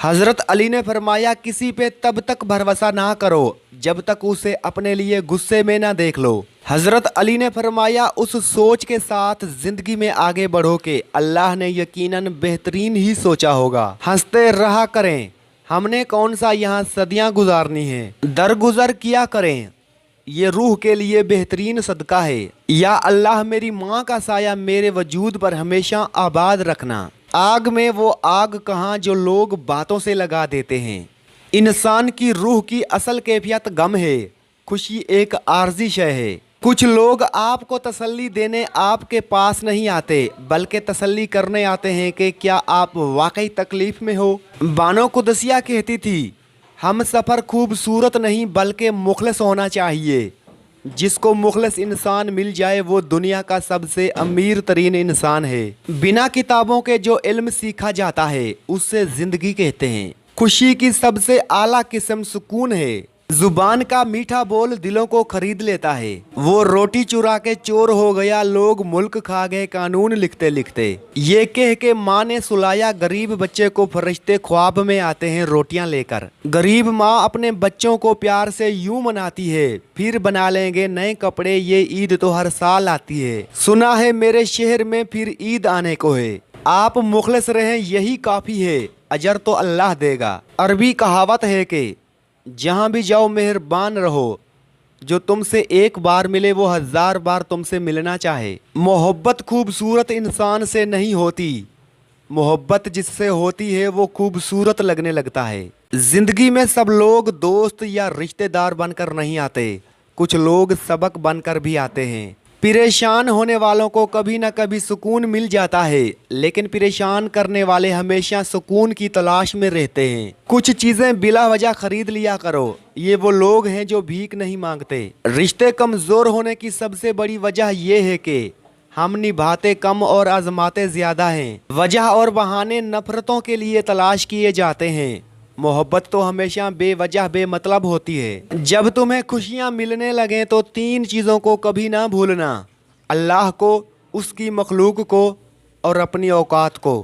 حضرت علی نے فرمایا کسی پہ تب تک بھروسہ نہ کرو جب تک اسے اپنے لیے غصے میں نہ دیکھ لو۔ حضرت علی نے فرمایا اس سوچ کے ساتھ زندگی میں آگے بڑھو کہ اللہ نے یقیناً بہترین ہی سوچا ہوگا۔ ہنستے رہا کریں، ہم نے کون سا یہاں صدیاں گزارنی ہیں، درگزر کیا کریں، یہ روح کے لیے بہترین صدقہ ہے۔ یا اللہ میری ماں کا سایہ میرے وجود پر ہمیشہ آباد رکھنا۔ آگ میں وہ آگ کہاں جو لوگ باتوں سے لگا دیتے ہیں۔ انسان کی روح کی اصل کیفیت غم ہے، خوشی ایک عارضی شے ہے۔ کچھ لوگ آپ کو تسلی دینے آپ کے پاس نہیں آتے بلکہ تسلی کرنے آتے ہیں کہ کیا آپ واقعی تکلیف میں ہو۔ بانو قدسیہ کہتی تھی ہم سفر خوبصورت نہیں بلکہ مخلص ہونا چاہیے۔ جس کو مخلص انسان مل جائے وہ دنیا کا سب سے امیر ترین انسان ہے۔ بنا کتابوں کے جو علم سیکھا جاتا ہے اس سے زندگی کہتے ہیں۔ خوشی کی سب سے اعلیٰ قسم سکون ہے۔ زبان کا میٹھا بول دلوں کو خرید لیتا ہے۔ وہ روٹی چرا کے چور ہو گیا، لوگ ملک کھا گئے قانون لکھتے لکھتے۔ یہ کہہ کے ماں نے سلایا غریب بچے کو، فرشتے خواب میں آتے ہیں روٹیاں لے کر۔ غریب ماں اپنے بچوں کو پیار سے یوں مناتی ہے، پھر بنا لیں گے نئے کپڑے، یہ عید تو ہر سال آتی ہے۔ سنا ہے میرے شہر میں پھر عید آنے کو ہے۔ آپ مخلص رہیں یہی کافی ہے، اجر تو اللہ دے گا۔ عربی کہاوت ہے کہ جہاں بھی جاؤ مہربان رہو، جو تم سے ایک بار ملے وہ 1000 بار تم سے ملنا چاہے۔ محبت خوبصورت انسان سے نہیں ہوتی، محبت جس سے ہوتی ہے وہ خوبصورت لگنے لگتا ہے۔ زندگی میں سب لوگ دوست یا رشتہ دار بن کر نہیں آتے، کچھ لوگ سبق بن کر بھی آتے ہیں۔ پریشان ہونے والوں کو کبھی نہ کبھی سکون مل جاتا ہے، لیکن پریشان کرنے والے ہمیشہ سکون کی تلاش میں رہتے ہیں۔ کچھ چیزیں بلا وجہ خرید لیا کرو، یہ وہ لوگ ہیں جو بھیک نہیں مانگتے۔ رشتے کمزور ہونے کی سب سے بڑی وجہ یہ ہے کہ ہم نبھاتے کم اور آزماتے زیادہ ہیں۔ وجہ اور بہانے نفرتوں کے لیے تلاش کیے جاتے ہیں، محبت تو ہمیشہ بے وجہ بے مطلب ہوتی ہے۔ جب تمہیں خوشیاں ملنے لگیں تو 3 چیزوں کو کبھی نہ بھولنا: اللہ کو، اس کی مخلوق کو اور اپنی اوقات کو۔